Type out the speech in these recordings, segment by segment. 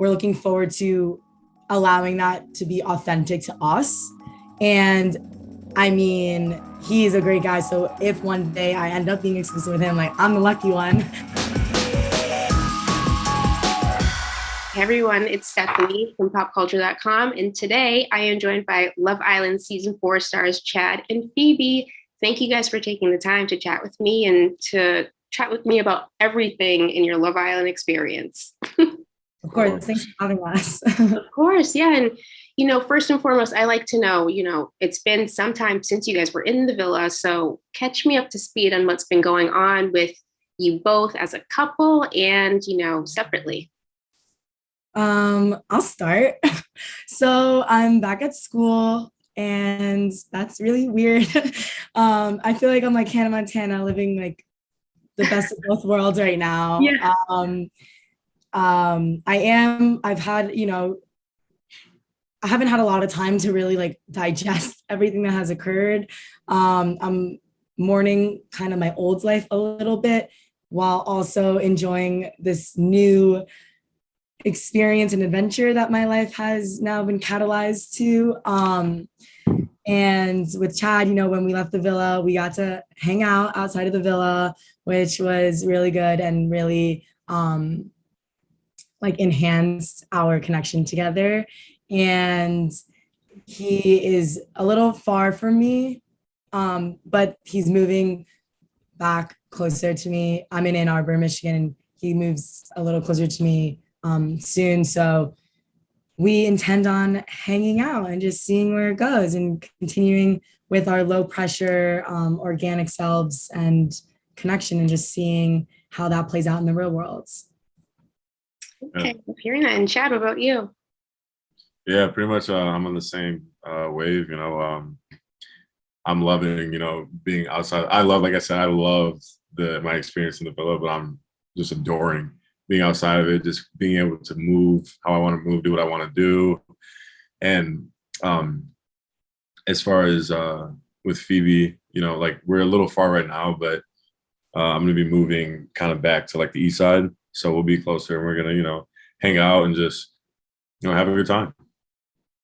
we're looking forward to allowing that to be authentic to us. And I mean, he's a great guy. So if one day I end up being exclusive with him, like, I'm the lucky one. Hey everyone, it's Stephanie from PopCulture.com, and today I am joined by Love Island Season 4 stars Chad and Phoebe. Thank you guys for taking the time to chat with me and to chat with me about everything in your Love Island experience. Of course, thanks for having us. Of course, yeah. And, you know, first and foremost, I like to know, it's been some time since you guys were in the villa, so catch me up to speed on what's been going on with you both as a couple and, separately. I'll start. So I'm back at school and that's really weird. I feel like I'm like Hannah Montana living like the best of both worlds right now. Yeah. I've had, I haven't had a lot of time to really like digest everything that has occurred. I'm mourning kind of my old life a little bit while also enjoying this new experience and adventure that my life has now been catalyzed to. And with Chad, when we left the villa, we got to hang out outside of the villa, which was really good and really like enhanced our connection together. And he is a little far from me, but he's moving back closer to me. I'm in Ann Arbor, Michigan, and he moves a little closer to me soon. So we intend on hanging out and just seeing where it goes and continuing with our low pressure, organic selves and connection and just seeing how that plays out in the real world. Okay, I'm hearing that. And Chad, what about you? Yeah, pretty much I'm on the same wave, I'm loving, being outside. Like I said, I love my experience in the villa, but I'm just adoring being outside of it, just being able to move how I want to move, do what I want to do. And as far as with Phoebe, like we're a little far right now, but I'm going to be moving kind of back to like the east side. So we'll be closer and we're going to, hang out and just, have a good time.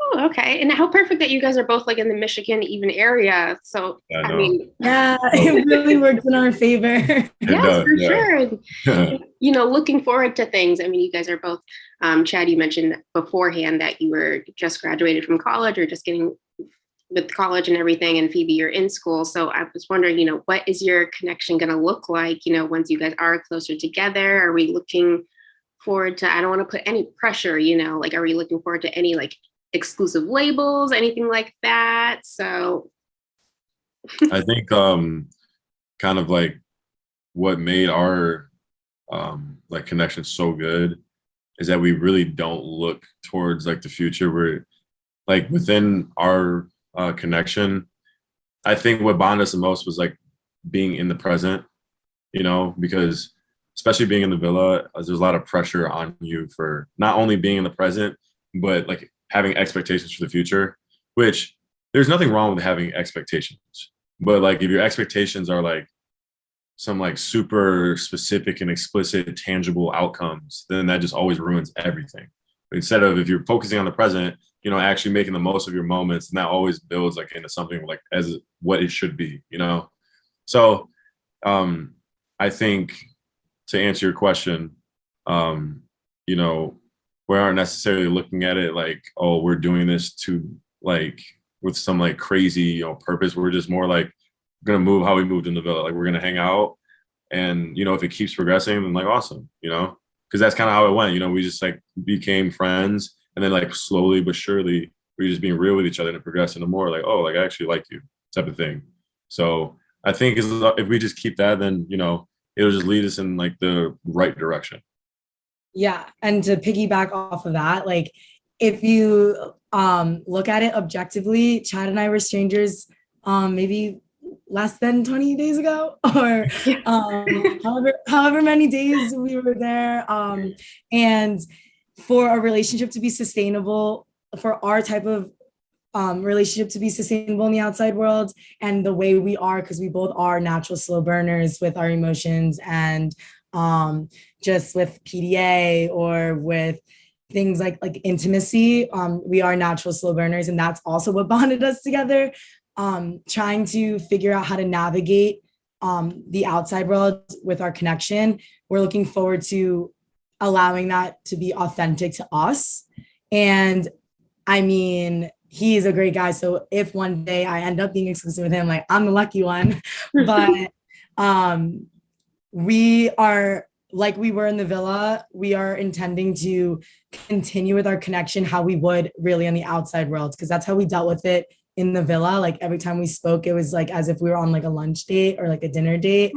Oh, okay. And how perfect that you guys are both like in the Michigan even area. So, yeah, I mean, yeah, it really works in our favor. Yes, for sure. Looking forward to things. I mean, you guys are both, Chad, you mentioned beforehand that you were just graduated from college or just getting with college and everything. And Phoebe, you're in school. So I was wondering, what is your connection going to look like, once you guys are closer together? Are we looking forward to, I don't want to put any pressure, like, are we looking forward to any like exclusive labels, anything like that? So I think kind of like what made our like connection so good is that we really don't look towards like the future. We're like within our connection. I think what bonded us the most was like being in the present, because especially being in the villa, there's a lot of pressure on you for not only being in the present, but like having expectations for the future, which there's nothing wrong with having expectations. But like if your expectations are like some like super specific and explicit tangible outcomes, then that just always ruins everything. But instead of, if you're focusing on the present, actually making the most of your moments, and that always builds like into something like as what it should be, So I think to answer your question, we aren't necessarily looking at it like, oh, we're doing this to like with some like crazy, purpose. We're just more like gonna move how we moved in the villa. Like we're gonna hang out, and if it keeps progressing, then like awesome, because that's kind of how it went. We just like became friends, and then like slowly but surely we were just being real with each other and it progressed into more like, oh, like I actually like you type of thing. So I think if we just keep that, then it'll just lead us in like the right direction. Yeah. And to piggyback off of that, like if you look at it objectively, Chad and I were strangers maybe less than 20 days ago or however many days we were there. And for a relationship to be sustainable, for our type of relationship to be sustainable in the outside world and the way we are, because we both are natural slow burners with our emotions and just with PDA or with things like intimacy. We are natural slow burners, and that's also what bonded us together. Trying to figure out how to navigate the outside world with our connection. We're looking forward to allowing that to be authentic to us. And I mean, he's a great guy. So if one day I end up being exclusive with him, like I'm the lucky one. But we are, like we were in the villa, we are intending to continue with our connection how we would really in the outside world, because that's how we dealt with it in the villa. Like every time we spoke, it was like as if we were on like a lunch date or like a dinner date.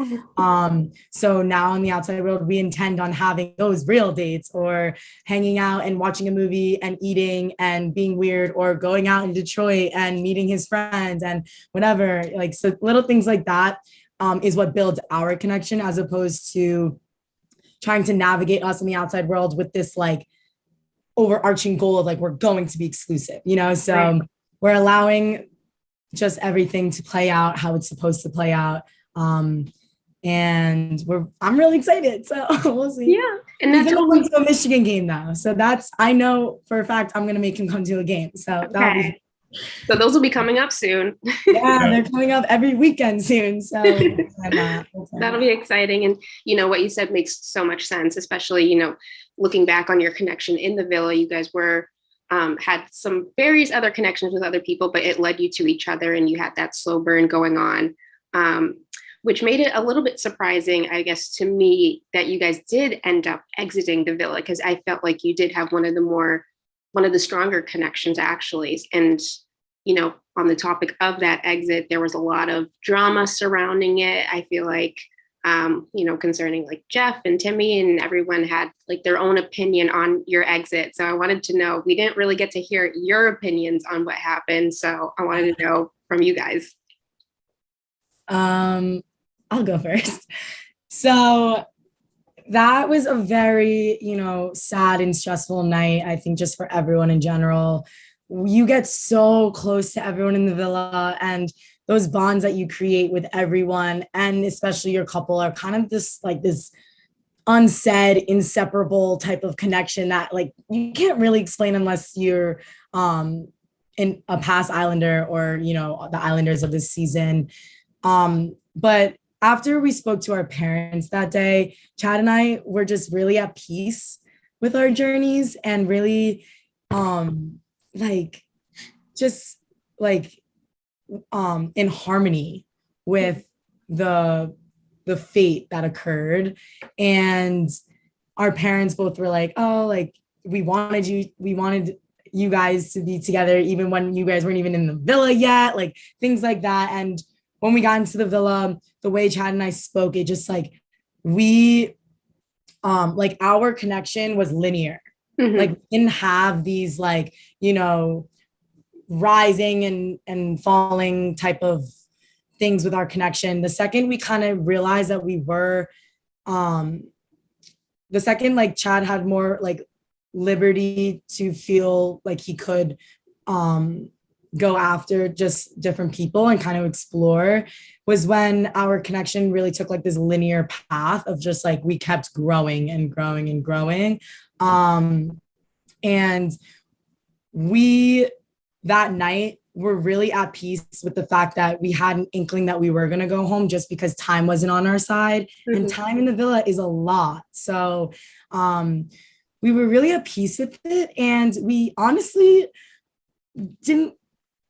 So now in the outside world, we intend on having those real dates, or hanging out and watching a movie and eating and being weird, or going out in Detroit and meeting his friends and whatever. Like, so little things like that is what builds our connection, as opposed to trying to navigate us in the outside world with this like overarching goal of like, we're going to be exclusive, you know? So right. We're allowing just everything to play out how it's supposed to play out. And I'm really excited. So we'll see. Yeah. And that's going to a Michigan game now. So I know for a fact I'm going to make him come to a game. So okay. That'll be. So those will be coming up soon. Yeah, they're coming up every weekend soon. So that'll be exciting. And, you know, what you said makes so much sense, especially, you know, looking back on your connection in the villa. You guys were, had some various other connections with other people, but it led you to each other, and you had that slow burn going on, which made it a little bit surprising, I guess, to me, that you guys did end up exiting the villa, because I felt like you did have one of the stronger connections, actually. And, you know, on the topic of that exit, there was a lot of drama surrounding it. I feel like, you know, concerning like Jeff and Timmy, and everyone had like their own opinion on your exit. So I wanted to know, we didn't really get to hear your opinions on what happened. So I wanted to know from you guys. I'll go first. So that was a very, you know, sad and stressful night, I think, just for everyone in general. You get so close to everyone in the villa, and those bonds that you create with everyone, and especially your couple, are kind of this unsaid, inseparable type of connection that like you can't really explain unless you're in a past Islander, or, you know, the Islanders of this season. But after we spoke to our parents that day, Chad and I were just really at peace with our journeys, and really in harmony with the fate that occurred. And our parents both were like, oh, like we wanted you guys to be together even when you guys weren't even in the villa yet, like things like that. And when we got into the villa, the way Chad and I spoke, it just like we like our connection was linear. Mm-hmm. Like we didn't have these like, you know, rising and falling type of things with our connection. The second we kind of realized that we were the second like Chad had more like liberty to feel like he could go after just different people and kind of explore, was when our connection really took like this linear path of just like we kept growing and growing and growing. And we that night were really at peace with the fact that we had an inkling that we were going to go home, just because time wasn't on our side. Mm-hmm. And time in the villa is a lot. So we were really at peace with it. And we honestly didn't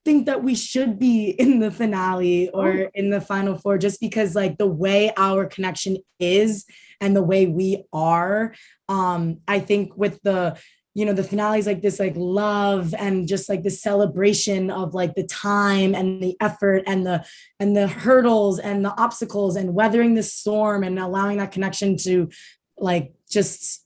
think that we should be in the finale or in the final four, just because like the way our connection is and the way we are, I think with the, you know, the finale is like this like love and just like the celebration of like the time and the effort and the hurdles and the obstacles and weathering the storm and allowing that connection to like just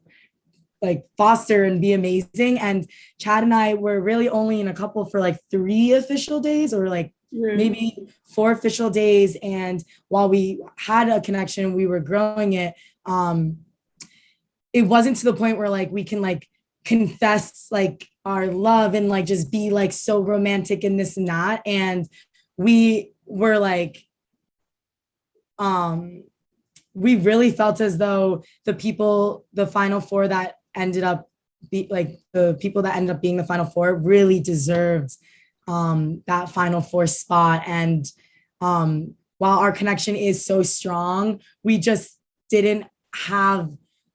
like foster and be amazing. And Chad and I were really only in a couple for like 3 official days, or like maybe 4 official days. And while we had a connection, we were growing it. It wasn't to the point where like we can like confess like our love and like just be like so romantic and this and that. And we were like, we really felt as though the final 4 that ended up the people that ended up being the final four really deserved that final four spot. And while our connection is so strong, we just didn't have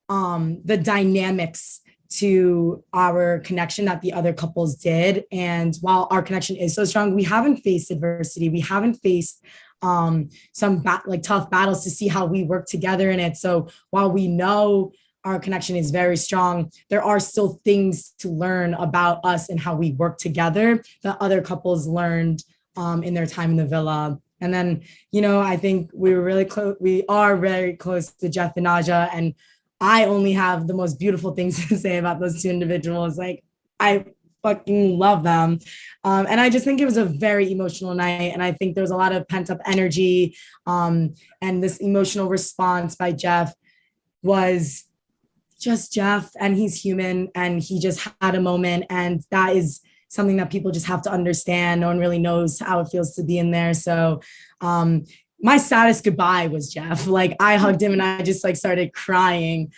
the dynamics to our connection that the other couples did. And while our connection is so strong, we haven't faced adversity. We haven't faced some tough battles to see how we work together in it. So while we know our connection is very strong, there are still things to learn about us and how we work together that other couples learned in their time in the villa. And then, I think we were really close. We are very close to Jeff and Nadjha, and I only have the most beautiful things to say about those two individuals. Like, I fucking love them. And I just think it was a very emotional night. And I think there was a lot of pent up energy. And this emotional response by Jeff was just Jeff, and he's human, and he just had a moment. And that is something that people just have to understand. No one really knows how it feels to be in there. So, my saddest goodbye was Jeff. Like, I hugged him and I just started crying,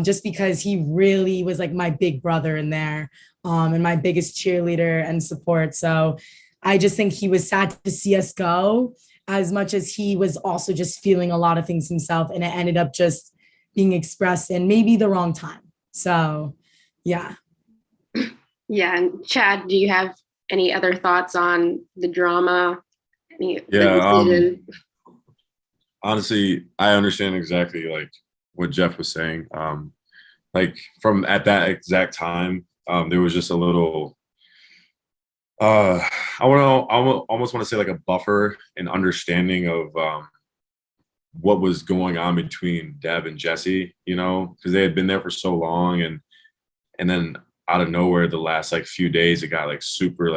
just because he really was like my big brother in there, and my biggest cheerleader and support. So I just think he was sad to see us go, as much as he was also just feeling a lot of things himself, and it ended up just being expressed in maybe the wrong time. So yeah. Yeah. And Chad, do you have any other thoughts on the drama? Honestly, I understand exactly like what Jeff was saying. Like, from at that exact time, there was just a little, I almost want to say like a buffer and understanding of what was going on between Deb and Jesse, because they had been there for so long, and then out of nowhere, the last few days, it got super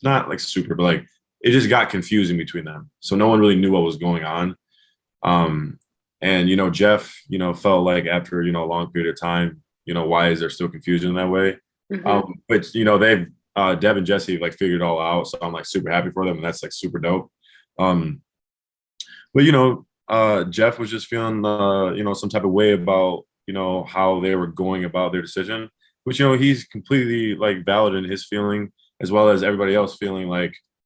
not super, but it just got confusing between them. So no one really knew what was going on. And Jeff, felt like after a long period of time, why is there still confusion in that way? Mm-hmm. But they've Deb and Jesse have figured it all out, so I'm super happy for them, and that's super dope. But Jeff was just feeling some type of way about how they were going about their decision, which he's completely valid in his feeling, as well as everybody else feeling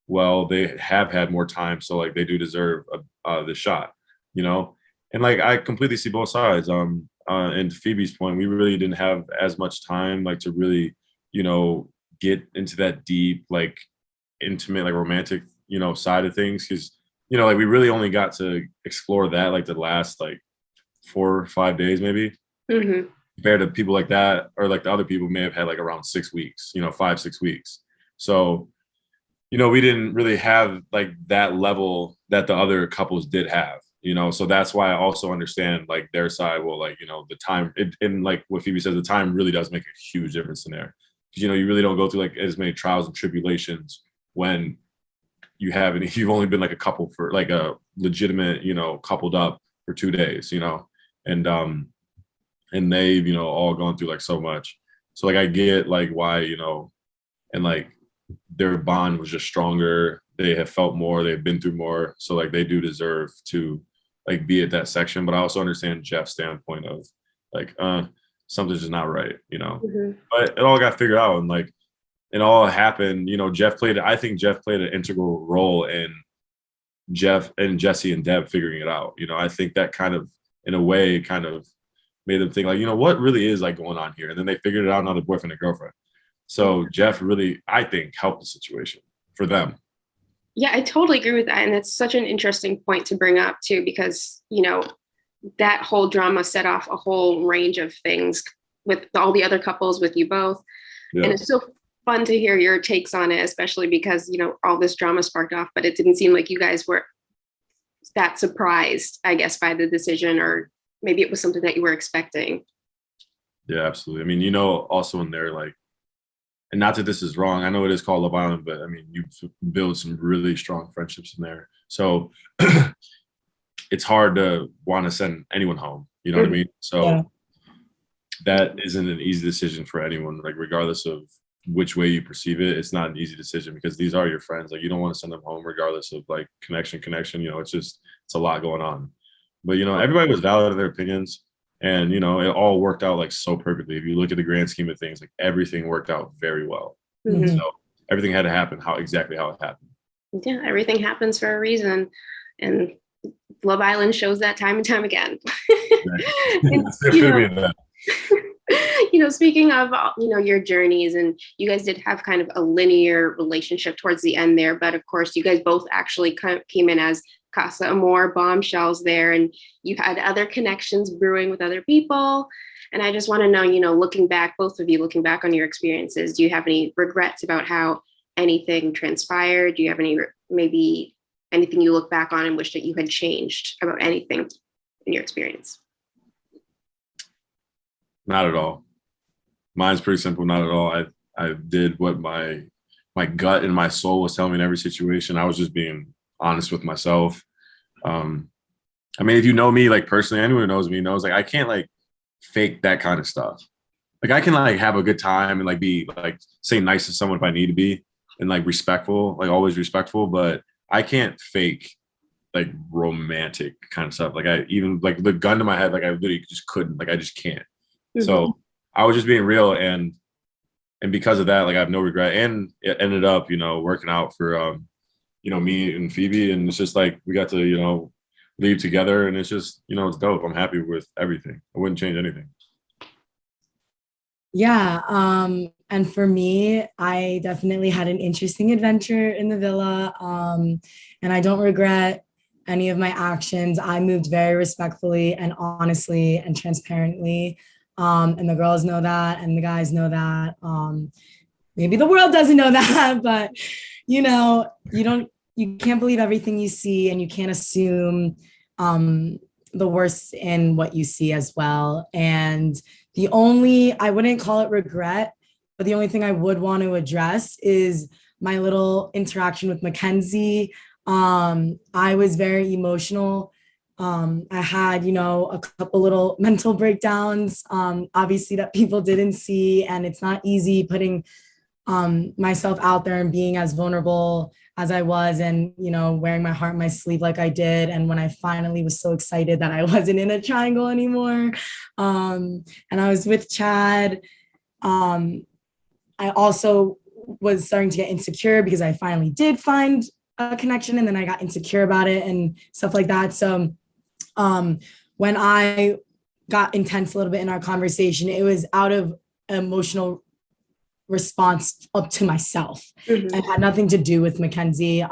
well, they have had more time, so they do deserve the shot, and I completely see both sides. And Phoebe's point, we really didn't have as much time to really get into that deep intimate romantic side of things, because we really only got to explore that the last 4 or 5 days maybe. Mm-hmm. Compared to people like that, or the other people may have had around 6 weeks, 5-6 weeks. So we didn't really have that level that the other couples did have, so that's why I also understand their side. Well, the time, and what Phoebe says, the time really does make a huge difference in there, because you really don't go through as many trials and tribulations when you've only been a couple for a legitimate coupled up for 2 days, and they've all gone through so much. So I get why, and their bond was just stronger. They have felt more, they've been through more, so they do deserve to be at that section. But I also understand Jeff's standpoint of something's just not right, Mm-hmm. But it all got figured out, and it all happened. I think Jeff played an integral role in Jeff and Jesse and Deb figuring it out. I think that kind of, in a way, kind of made them think what really is going on here, and then they figured it out, now they're boyfriend and girlfriend. So Jeff really, I think, helped the situation for them. Yeah, I totally agree with that. And it's such an interesting point to bring up too, because, that whole drama set off a whole range of things with all the other couples, with you both. Yeah. And it's so fun to hear your takes on it, especially because, all this drama sparked off, but it didn't seem like you guys were that surprised, I guess, by the decision, or maybe it was something that you were expecting. Yeah, absolutely. I mean, also in there, and not that this is wrong, I know it is called Love Island, but I mean, you build some really strong friendships in there. So it's hard to want to send anyone home. You know what I mean? So yeah. That isn't an easy decision for anyone, regardless of which way you perceive it. It's not an easy decision, because these are your friends. You don't want to send them home regardless of connection. It's a lot going on. But, everybody was valid in their opinions. And, you know, it all worked out like so perfectly. If you look at the grand scheme of things, like everything worked out very well. Mhm. So everything had to happen exactly how it happened. Yeah, everything happens for a reason. And Love Island shows that time and time again. And, speaking of, your journeys, and you guys did have kind of a linear relationship towards the end there, but of course you guys both actually kind of came in as Casa Amor bombshells there, and you had other connections brewing with other people. And I just want to know, looking back, both of you looking back on your experiences, do you have any regrets about how anything transpired? Do you have maybe anything you look back on and wish that you had changed about anything in your experience? Not at all. Mine's pretty simple. Not at all. I did what my gut and my soul was telling me in every situation. I was just being honest with myself. I mean, if you know me, like personally, anyone who knows me knows, like, I can't like fake that kind of stuff. Like, I can like have a good time and like be like say nice to someone if I need to be, and like respectful, like always respectful, but I can't fake like romantic kind of stuff. Like, I even like the gun to my head, like I literally just couldn't, like I just can't. Mm-hmm. So I was just being real, and because of that, like I have no regret. And it ended up, working out for me and Phoebe, and it's just like we got to, leave together, and it's just, it's dope. I'm happy with everything. I wouldn't change anything. Yeah. And for me, I definitely had an interesting adventure in the villa. And I don't regret any of my actions. I moved very respectfully and honestly and transparently. And the girls know that, and the guys know that. Maybe the world doesn't know that, but you can't believe everything you see, and you can't assume the worst in what you see as well. And I wouldn't call it regret, but the only thing I would want to address is my little interaction with Mackenzie. I was very emotional. I had, a couple little mental breakdowns, obviously that people didn't see. And it's not easy putting myself out there and being as vulnerable as I was, and, wearing my heart on my sleeve like I did. And when I finally was so excited that I wasn't in a triangle anymore, and I was with Chad, I also was starting to get insecure because I finally did find a connection, and then I got insecure about it and stuff like that. So when I got intense a little bit in our conversation, it was out of emotional response up to myself. Mm-hmm. It had nothing to do with Mackenzie.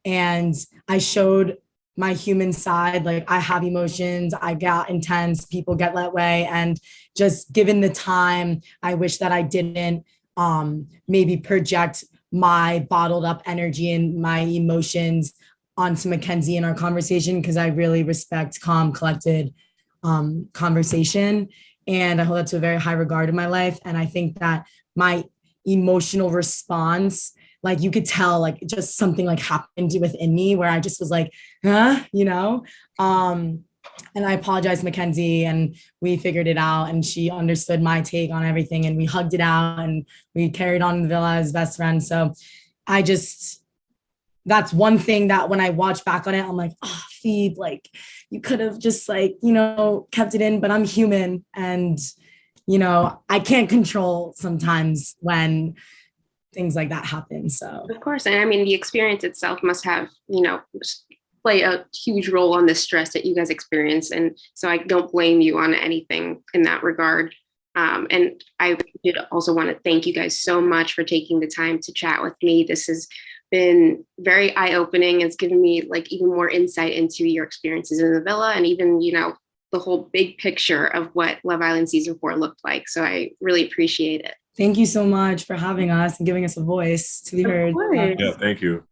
And I showed my human side. Like, I have emotions, I got intense, people get that way. And just given the time, I wish that I didn't maybe project my bottled up energy and my emotions onto Mackenzie in our conversation, because I really respect calm, collected conversation. And I hold that to a very high regard in my life. And I think that my emotional response, like, you could tell, like, just something like happened within me where I just was like, huh, and I apologized to Mackenzie, and we figured it out, and she understood my take on everything, and we hugged it out, and we carried on in the villa as best friends. So that's one thing that when I watch back on it, I'm like, oh, Phoebe, like, you could have just like, kept it in, but I'm human, and, I can't control sometimes when things like that happen. So of course. And I mean, the experience itself must have, play a huge role on the stress that you guys experience. And so I don't blame you on anything in that regard. And I did also want to thank you guys so much for taking the time to chat with me. This has been very eye-opening. It's given me like even more insight into your experiences in the villa, and even, the whole big picture of what Love Island season 4 looked like. So I really appreciate it. Thank you so much for having us and giving us a voice to be heard. Yeah, thank you.